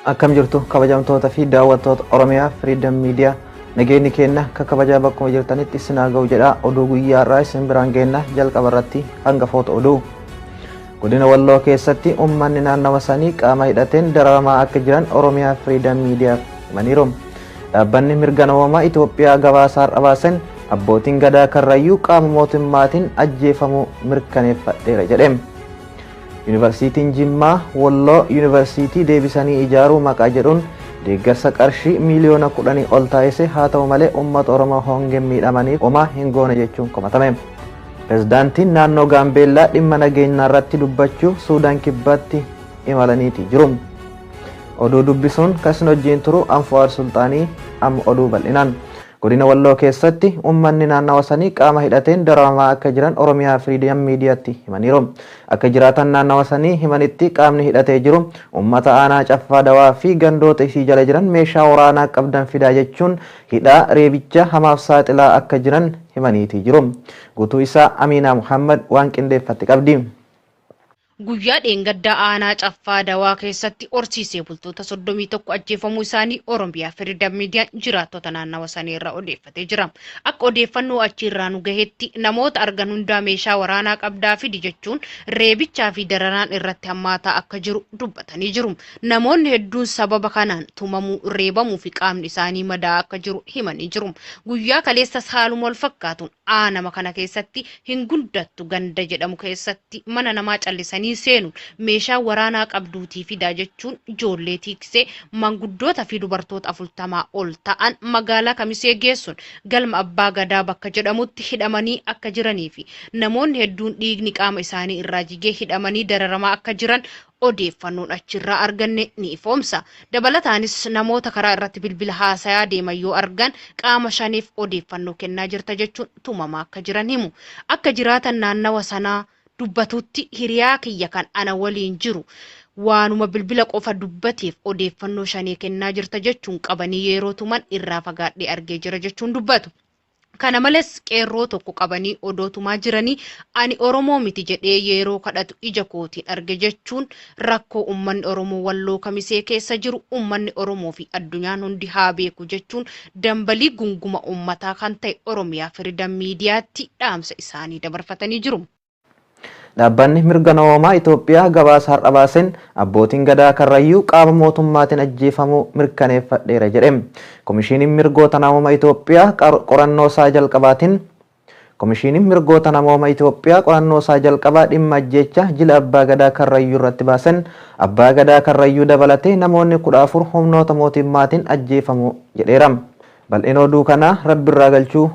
Akkam jirtu kabajamtoota fi daawwattoota Oromiyaa Freedom Media nageenyi keenya kabajaa bakkuma jirtanitti isin haa ga'u jedha oduu guyyaa irraa isin biraan geenna jalqaba irratti hangafoota oduu. Godina Walloo keessatti uummanni naannawa sanii qaama hidhateen dararamaa akka jiran Oromiyaa Freedom Media himaniiru. Dhaabbanni mirga namoomaa Itoophiyaa gabaasaa baasen abbootiin gadaa karrayyuu qaama mootummaatiin ajjeefamuu mirkaneeffadheera jedhe. Yuunivarsiitiin Jimmaa Walloo Yuunivarsiitii deebisanii ijaaruu maqaa jedhuun deeggarsa qarshii miliyoona 10 ol taasise haa ta'u malee uummata Oromoo hongeen miidhamaniif homaa hin goone jechuun komatame. Pirezidaantiin naannoo Gaambeellaa dhimma nageenyaa irratti dubbachuu Suudaan kibbaatti imalaniiti jiru. Oduu dubbisuun kasin wajjin turu Anfu'aad Sultaanii amma oduu bal'inaan. Godina Walloo keessatti uummanni naannawa sanii qaama hidhateen dararamaa akka jiran Oromiyaa Freedom Mediaatti himaniiru. Akka jiraatan naannawa sanii himanitti qaamni hidhatee jiru uummata aanaa Caffaa Dawaa fi gandoota isii jala jiran meeshaa waraanaa qabdan fidaa jechuun hidhaa reebicha hamaaf saaxilaa akka jiran himaniiti jiru. Guutuu isaa Aminaa Muhammad waan qindeeffatti qabdi. Guyyaa dheengaddaa aanaa Caffaa Dawaa keessatti horsiisee bultoota 31 ajjeefamuu isaanii Oromiyaa Freedom Media jiraattota naannawa sanii irraa odeeffatee jira. Akka odeeffannoo achiirraa nu gahetti namoota argan hundaa meeshaa waraanaa qabdaa fidi jechuun reebichaa fi dararaan irratti hammaataa akka jiru dubbatanii jiru. Namoonni hedduun sababa kanaan tumamuu, reebamuu fi qaamni isaanii madaa akka jiru himanii jiru. Guyyaa kaleessas haaluma wal fakkaatuun aanama kana keessatti hin guddattu ganda jedhamu keessatti mana namaa callisanii seenu meeshaa waraanaa qabduutii fidaa jechuun ijoollee tiksee manguddoota fi dubartoota 40 ol ta'an magaalaa Kamisee geessuun galma abbaa gadaa bakka jedhamutti hidhamanii akka jiranii fi namoonni hedduun dhiigni qaama isaanii irraa jigee hidhamanii dararamaa akka jiran odeeffannoon achirraa arganne ni ifoomsa. Dabalataanis namoota karaa irratti bilbila haasayaa deeman yoo argan qaama shaniif odeeffannoo kennaa jirta jechuun tumamaa akka jiran himu. Akka jiraatan naannawa sanaa dubbatutti hiriyaa kiyya kan ana waliin jiru waanuma bilbila qofa dubbateef odeeffannoo shanii kennaa jirta jechuun qabanii yeroo tuman irraa fagaadhee argee jira jechuun dubbatu. Kana malees qeerroo tokko qabanii odootumaa jiranii ani Oromoo miti jedhee yeroo kadhatu ija kootiin arge jechuun rakkoo uummanni Oromoo Walloo Kamisee keessa jiru uummanni Oromoo fi addunyaan hundi haa beeku jechuun dambalii gunguma uummataa kan ta'e Oromiyaa Freedom Mediaatti dhaamsa isaanii dabarfatanii jiru. Dhaabbanni mirga namoomaa Itoophiyaa gabaasaa baasen abbootiin gadaa karrayyuu qaama mootummaatiin ajjeefamuu mirkaneeffadheera jedhe. Komishiiniin mirgoota namoomaa Itoophiyaa qorannoo isaa jalqabaa dhimma ajjeechaa jila abbaa gadaa karrayyuu irratti baasen abbaa gadaa karrayyuu dabalatee namoonni 14 humnoota mootummaatiin ajjeefamuu jedheera. Bal'ina oduu kanaa Rabbi irraa galchuu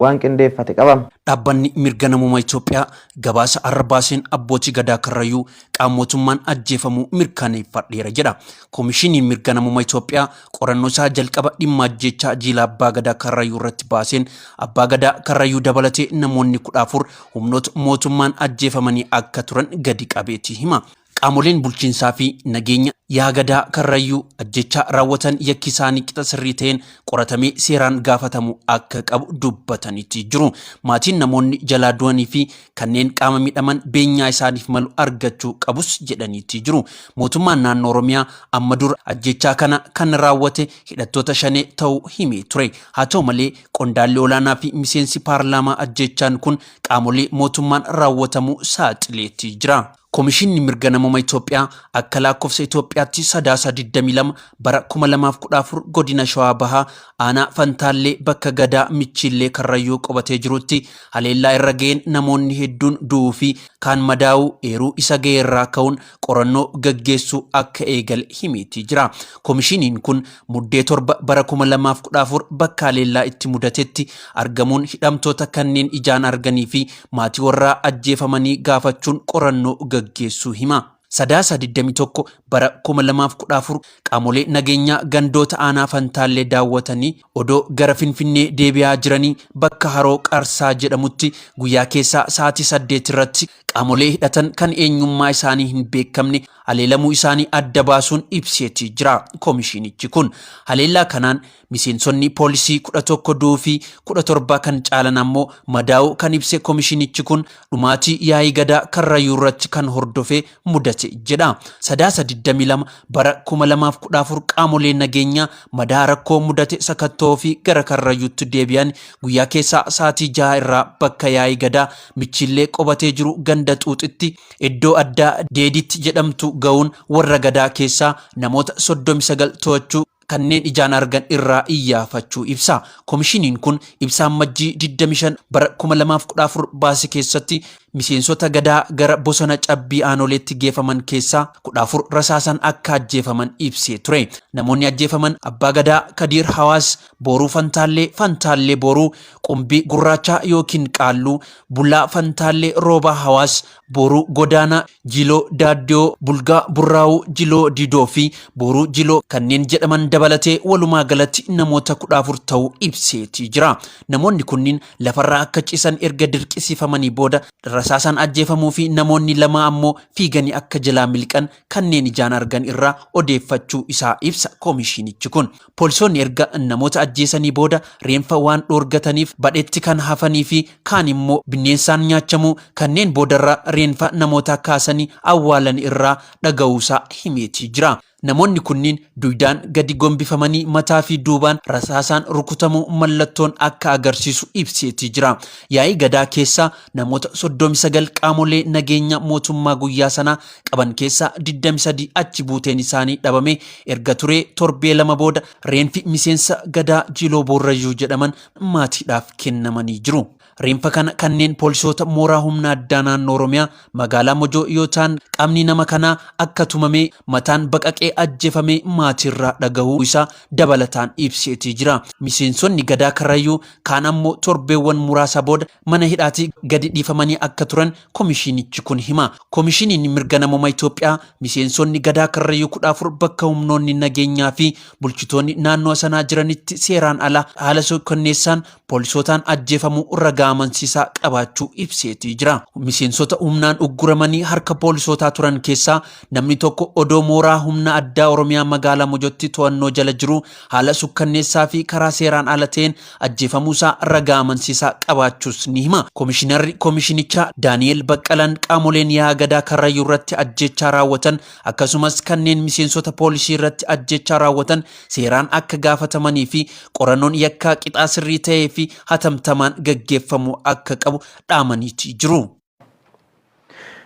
waan qindeeffate qaba. Dhaabbanni mirga namoomaa Itoophiyaa gabaasa arbaaseen abbootii gadaa karrayyuu qaama mootummaan ajjeefamuu mirkaneeffadheera jedha. Komishiiniin mirga namoomaa Itoophiyaa qorannoo isaa jalqaba dhimma ajjeechaa jila abbaa gadaa karrayyuu irratti baaseen abbaa gadaa karrayyuu dabalatee namoonni 14 humnoota mootummaan ajjeefamanii akka turan gadi qabeetii hima. Qaamoleen bulchiinsaa fi nageenya yaa gadaa karrayyuu ajjechaa raawwatan yakki isaanii qixa sirrii ta'een qoratamee seeraan gaafatamu akka qabu dubbataniiti jiru. Maatiin namoonni jalaa du'anii fi kanneen qaama miidhaman beenyaa isaaniif malu argachuu qabus jedhaniiti jiru. Mootummaan naannoo Oromiyaa amma dura ajjechaa kana kan raawwate hidhattoota shanee ta'uu himee ture. Haa ta'u malee qondaalli olaanaa fi miseensi paarlaamaa ajjechaan kun qaamolee mootummaan raawwatamuu saaxileetii jira. Komishiinni mirga namoomaa Itoophiyaa akka lakkoofsa Itoophiyaatti sadaasa 22 bara 2014 godina Shawaa Bahaa aanaa Fantaallee bakka gadaa Michillee Karrayyuu qabatee jirutti haleellaa irra ga'een namoonni hedduun du'uu fi kaan madaa'uu eeruu isa ga'e irraa ka'uun qorannoo gaggeessuu akka eegale himeetii jira. Komishiiniin kun muddee 7 bara 2014 bakka haleellaa itti mudatetti argamuun hidhamtoota kanneen ijaan arganii fi maatii warraa ajjeefamanii gaafachuun qorannoo gaggeessuu hima. Sadaasa 21 bara 2014 qaamolee nageenyaa gandoota aanaa Fantaallee daawwatanii odoo gara Finfinnee deebi'aa jiranii bakka haroo Qarsaa jedhamutti guyyaa keessaa sa'aatii 8 irratti qaamolee hidhatan kan eenyummaa isaanii hin beekamne haleelamuu isaanii adda baasuun ibseetii jira. Koomishinichi kun haleellaa kanaan miseensonni poolisii 11 du'uu fi 17 kan caalan ammoo madaa'uu kan ibse koomishinichi kun dhumaatii yaa'ii gadaa Karrayyuu irratti kan hordofee mudate jedha. Sadaasa 22 bara 2014 qaamolee nageenyaa madaa rakkoo mudate sakattoo fi gara Karrayyuutti deebi'an guyyaa keessaa sa'aatii 6 irraa bakka yaa'ii gadaa michillee qobatee jiru ganda xuuxitti iddoo addaa deeditti jedhamtu ga'uun warra gadaa keessaa namoota 39 to'achuu kanneen ijaan argan irraa iyyaafachuu ibsa. Koomishiniin kun ibsaan majjii 25 bara 2014 baase keessatti miseensota gadaa gara bosona cabbii aanoleetti geeffaman keessaa 14 rasaasan akka ajjeefaman ibsee ture. Namoonni ajjeefaman abbaa gadaa Kadiir Hawaas, Booruu Fantaallee Booruu, Qumbii Gurraachaa yookiin Qaalluu, Bulaa Fantaallee Roobaa Hawaas, Booruu Godaanaa, Jiloo Daaddoo, Bulgaa Burraa'uu, Jiloo Didoo fi Booruu Jiloo kanneen jedhaman dabalatee walumaa galatti namoota 14 ta'uu ibseetii jira. Namoonni kunniin lafarraa akka ciisan erga dirqisiifamanii booda rasaasan ajjeefamuu fi namoonni lama ammoo fiiganii akka jalaa milqan kanneen ijaan argan irraa odeeffachuu isaa ibsa koomishinichi kun. Poolisoonni erga namoota ajjeesanii booda reenfa waan dhoorgataniif badheetti kan hafanii fi kaan immoo bineensaan nyaachamuu kanneen boodarra reenfa namoota kaasanii awwaalan irraa dhaga'uusaa himeetii jira. Namoonni kunniin duudaan gadi gombifamanii mataa fi duubaan rasaasaan rukutamuu mallattoon akka agarsiisu ibseetii jira. Yaa'ii gadaa keessaa namoota 39 qaamolee nageenya mootummaa guyyaa sanaa qaban keessaa 23 achi buuteen isaanii dhabame erga turee torbee lama booda reenfi miseensa gadaa Jiloo Boorrayyuu jedhaman maatiidhaaf kennamanii jiru. Reenfa kana kanneen poolisoota mooraa humna addaa naannoo Oromiyaa magaalaa Mojoo yoo ta'an qaamni nama kanaa akka tumamee mataan baqaqee ajjeefamee maatiirraa dhagahuu isaa dabalataan ibseetii jira. Miseensonni gadaa Karrayyuu kaan ammoo torbeewwan muraasa booda mana hidhaatii gadi dhiifamanii akka turan koomishinichi kun hima. Koomishiniin mirga namummaa Itoophiyaa miseensonni gadaa Karrayyuu 14 bakka humnoonni nageenyaa fi bulchitoonni naannoo sanaa jiranitti seeraan ala haala suukanneessaan poolisootaan ajjeefamuu ragaa amansiisaa qabaachuu ibseetii jira. Miseensota humnaan ugguramanii harka poolisootaa turan keessaa namni tokko odoo mooraa humna addaa Oromiyaa magaalaa Mojotti to'annoo jala jiru haala suukanneessaa fi karaa seeraan ala ta'een ajjeefamuusaa ragaa amansiisaa qabaachuus ni hima. Koomishinarri koomishinichaa Daani'el Baqqalaan qaamoleen yaa'ii gadaa Karrayyuu irratti ajjechaa raawwatan akkasumas kanneen miseensota poolisii irratti ajjechaa raawwatan seeraan akka gaafatamanii fi qorannoon yakkaa qixaa sirrii ta'ee fi hatamtamaan gaggeeffamu akka qabu dhaamaniiti jiru.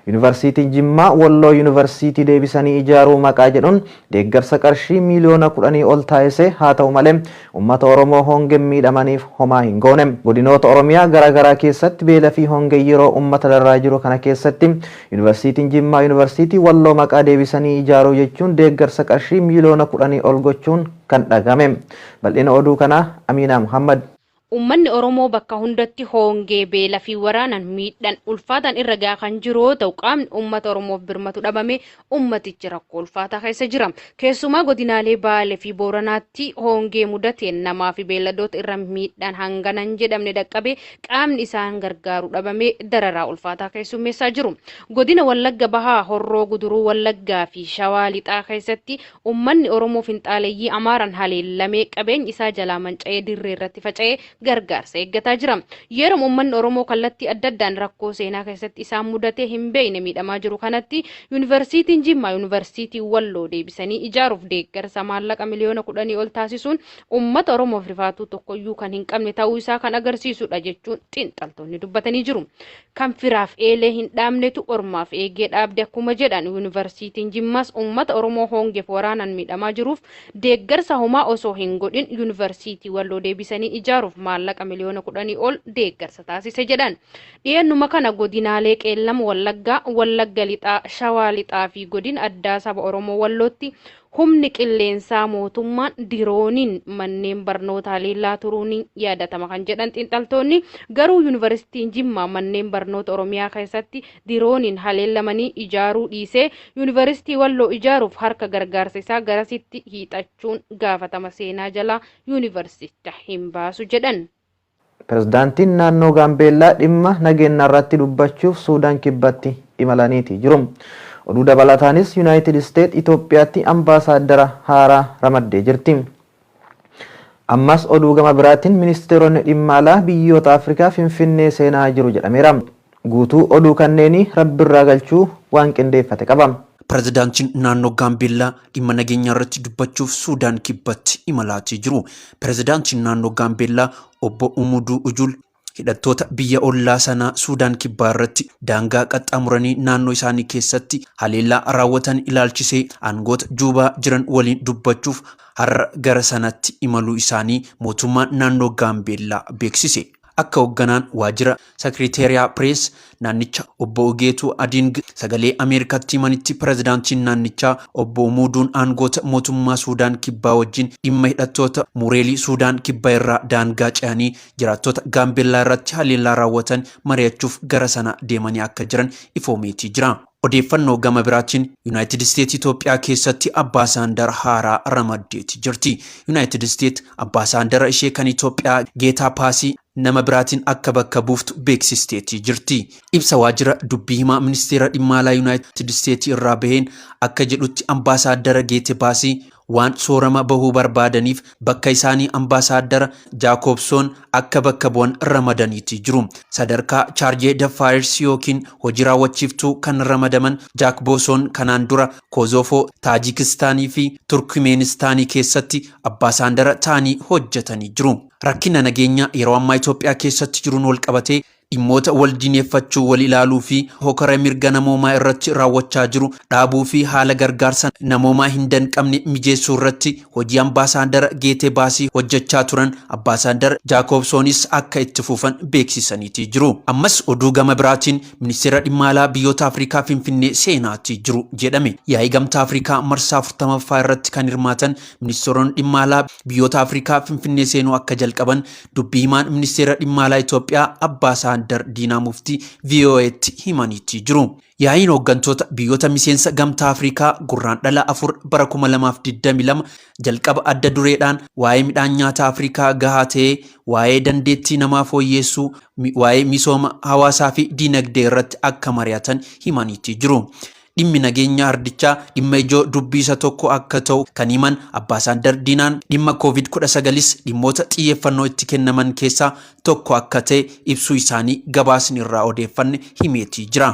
Yuunivarsiitiin Jimmaa Walloo Yuunivarsiitii deebisanii ijaaruu maqaa jedhuun deeggarsa qarshii miliyoona 10 ol taasise haa ta'u malee uummata Oromoo hongeen miidhamaniif homaa hin goone. Godinoota Oromiyaa garaagaraa keessatti beela fi hongee yeroo uummata darraa jiru kana keessatti Yuunivarsiitiin Jimmaa Yuunivarsiitii Walloo maqaa deebisanii ijaaruu jechuun deeggarsa qarshii miliyoona 10 ol gochuun kan dhagame. Bal'ina oduu kanaa Amiinaa Muhammad. Uummanni Oromoo bakka hundatti hongee beela fi waraanaan miidhaan ulfaatan irra gahaa kan jiru yoo ta'u qaamni uummata Oromoof birmatu dhabame uummatichi rakkoo ulfaataa keessa jira. Keessumaa godinaalee Baalee fi Booranaatti hongee mudateen namaa fi beelladoota irra miidhaan hanganan jedhamne dhaqqabe qaamni isaan gargaaru dhabame dararaa ulfaataa keessummeessaa jiru. Godina Wallagga Bahaa, Horroo Guduruu, Wallaggaa fi Shawaa Lixaa keessatti uummanni Oromoo finxaaleeyyii Amaaraan haleellamee qabeenyi isaa jalaa manca'ee dirree irratti faca'ee gargaarsa eeggataa jira. Yeroo uummanni Oromoo kallattii adda addaan rakkoo seenaa keessatti isaan mudatee hin beekne miidhamaa jiru kanatti Yuunivarsiitiin Jimmaa Yuunivarsiitii Walloo deebisanii ijaaruuf deeggarsa maallaqa miliyoona 10 ol taasisuun uummata Oromoof rifaatuu tokkoyyuu kan hin qabne ta'uu isaa kan agarsiisudha jechuun xiinxaltoonni dubbatanii jiru. Kan firaaf eelee hin dhaabnetu ormaaf eegee dhaabde akkuma jedhan Yuunivarsiitiin Jimmaas uummata Oromoo hongeef waraanaan miidhamaa jiruuf deeggarsa homaa osoo hin godhin Yuunivarsiitii Walloo deebisanii ijaaruuf maallaqa miliyoona 10 ol deeggarsa taasise jedhan. Dhiyeennuma kana godinaalee Qeellam Wallaggaa, Wallagga Lixaa, Shawaa Lixaa fi godina addaa saba Oromoo Wallootti humni qilleensaa mootummaan dirooniin manneen barnootaa leellaa turuun yaadatama kan jedhan xiinxaltoonni. Garuu Yuunivarsiitiin Jimmaa manneen barnoota Oromiyaa keessatti dirooniin haleellamanii ijaaruu dhiisee Yuunivarsiitii Walloo ijaaruuf harka gargaarsa isaa garasitti hiixachuun gaafatama seenaa jalaa yuunivarsiiticha hin baasu jedhan. Pirezidaantiin naannoo Gaambeellaa dhimma nageenya irratti dubbachuuf Suudaan kibbatti imalaniiti jiru. Oduu dabalataanis United States Itoophiyaatti ambaasaadara haaraa ramaddee jirti. Ammas oduu gama biraatiin ministeeronni dhimma alaa biyyoota Afrikaa Finfinnee seenaa jiru jedhameera. Guutuu oduu kanneenii Rabbirraa galchuu waan qindeeffate qaba. Pirezidaantiin naannoo Gaambeellaa dhimma nageenyaa irratti dubbachuuf Suudaan kibbatti imalaatii jiru. Pirezidaantiin naannoo Gaambeellaa obbo Umuduu Ujul hidhattoota biyya ollaa sanaa Suudaan kibbaa irratti daangaa qaxxaamuranii naannoo isaanii keessatti haleellaa raawwatan ilaalchisee aangoota Juubaa jiran waliin dubbachuuf har'a gara sanatti imaluu isaanii mootummaan naannoo Gaambeellaa beeksise. Akka hoogganaan waajjira sekreteriyaa pirees naannicha obbo Ugeetuu Adiing sagalee Ameerikaatti himanitti pirezidaantiin naannichaa obbo Umuduun aangoota mootummaa Suudaan kibbaa wajjin dhimma hidhattoota Mureelii Suudaan kibbaa irraa daangaa ce'anii jiraattota Gaambeellaa irratti haleellaa raawwatan mari'achuuf gara sana deemanii akka jiran ifoomeetii jira. Odeeffannoo gama biraatiin United States Itoophiyaa keessatti ambaasaadara haaraa ramaddeeti jirti. United States ambaasaadara ishee kan Itoophiyaa Geetaa Paasii nama biraatiin akka bakka buuftu beeksisteetii jirti. Ibsa waajjira dubbii himaa ministeera dhimma alaa United States irraa baheen akka jedhutti ambaasaadara Geetaa Paasii waan soorama bahuu barbaadaniif bakka isaanii ambaasaadara Jaakobsoon akka bakka bu'an ramadaniiti jiru. Sadarkaa chaarjee daffaayirsi yookiin hojii raawwachiiftuu kan ramadaman Jaakobsoon kanaan dura Koozofoo, Taajikistaanii fi Turkmeenistaanii keessatti ambaasaadara ta'anii hojjetanii jiru. Rakkina nageenya yeroo ammaa Itoophiyaa keessatti jiruun wal qabatee dhimmoota wal dineeffachuu wal ilaaluu fi hokora mirga namoomaa irratti raawwachaa jiru dhaabuu fi haala gargaarsa namoomaa hin danqamne mijeessuu irratti hojii ambaasaadara Geetaa Paasii hojjechaa turan ambaasaadara Jaakobsoonis akka itti fufan beeksisaniiti jiru. Ammas oduu gama biraatiin ministeera dhimma alaa biyyoota Afrikaa Finfinnee seenaati jiru jedhame. Yaa'ii gamtaa Afrikaa marsaa 40ffaa irratti kan hirmaatan ministeeronni dhimma alaa biyyoota Afrikaa Finfinnee seenuu akka jalqaban dubbii himaan ministeera dhimma alaa Itoophiyaa Abbaasaa Diinaa Muftii VOA'tti himaniiti jiru. Yaa'iin hooggantoota biyyoota miseensa gamtaa Afrikaa gurraandhala 4 bara 2022 jalqaba adda dureedhaan waa'ee midhaan nyaataa Afrikaa gahaa ta'ee waa'ee dandeettii namaa fooyyeessuu waa'ee misooma hawaasaa fi diinagdee irratti akka mari'atan himaniiti jiru. Dhimmi nageenya ardichaa dhimma ijoo dubbiisa tokko akka ta'u kan himan Abbaasaadar Diinaan dhimma COVID-19 dhimmoota xiyyeeffannoo itti kennaman keessaa tokko akka ta'e ibsuu isaanii gabaasni irraa odeeffanne himeetii jira.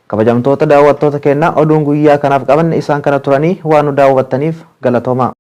Kabajamtoota daawwattoota keenyaa oduun guyyaa kanaaf qabanne isaan kana turanii waan nu daawwattaniif galatooma.